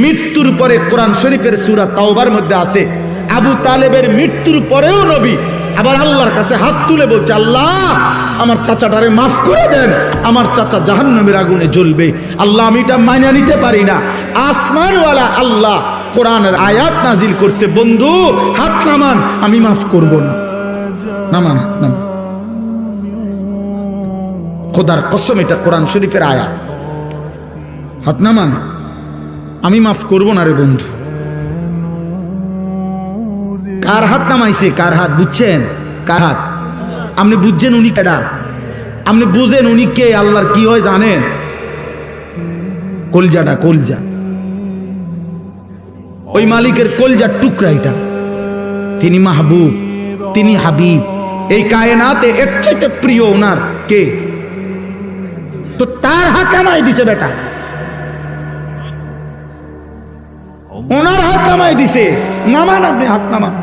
মৃত্যুর পরে কোরআন শরীফের সূরা তাওবার মধ্যে আছে আবু তালেবের মৃত্যুর পরেও নবী আবার আল্লাহর কাছে হাত তুলে বলছে, আল্লাহ আমার চাচাটারে মাফ করে দেন, আমার চাচা জাহান্নামের আগুনে জ্বলবে। আল্লাহ আমি এটা মাইনা নিতে পারি না। আসমানওয়ালা আল্লাহ কোরআনের আয়াত নাজিল করছে, বন্ধু হাত নামান, আমি মাফ করব না। নামান হাত নামান, খোদার কসম এটা কোরআন শরীফের আয়াত। হাত নামান, আমি মাফ করব না রে বন্ধু। কার হাত নামাইছে? কার হাত বুঝছেন? কার হাত? আপনি বুঝছেন উনি কেডা? আপনি বুঝেন উনি কে? আল্লাহর কি হয় জানেন? কলজাটা, কলজা, ওই মালিকের কলজার টুকরা এটা। তিনি মাহবুব, তিনি হাবিব, এই কায়নাতে এর চাইতে প্রিয় ওনার কে? তো তার হাত নামাই দিছে বেটা, ওনার হাত নামাই দিছে। নামান, আপনি হাত নামান।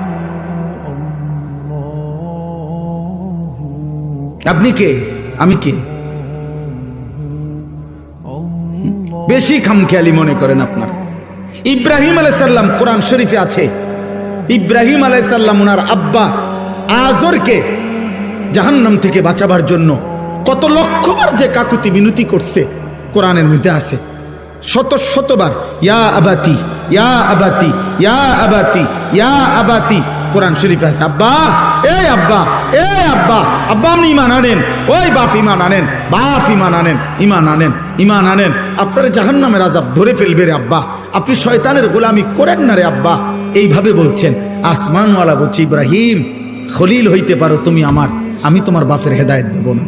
আপনি কে? আমি কে? বেশি খামখেয়ালি মনে করেন আপনার। ইব্রাহিম আলাইহিস সালাম কোরআন শরীফে আছে, ইব্রাহিম আলাইহিস সালাম ওনার আব্বা আজরকে জাহান্নাম থেকে বাঁচাবার জন্য কত লক্ষবার যে কাকুতি মিনতি করছে কোরআনের মধ্যে আছে। শত শতবার ইয়া আবাতি, ইয়া আবাতি, ইয়া আবাতি, ইয়া আবাতি কোরআন শরীফে আছে। আব্বা, এই আব্বা, এই আব্বা, আব্বা আপনি ইমান আনেন, ওই বাপ ইমান আনেন, বাপ ইমান আনেন, ইমান আনেন, ইমান আনেন। আপনার জাহান্নামের আযাব ধরে ফেলবে রে আব্বা, আপনি শয়তানের গোলামি করেন না রে আব্বা। এইভাবে বলছেন। আসমানওয়ালা বলছে, ইব্রাহিম খলিল হইতে পারো তুমি আমার, আমি তোমার বাপের হেদায়েত দেব না।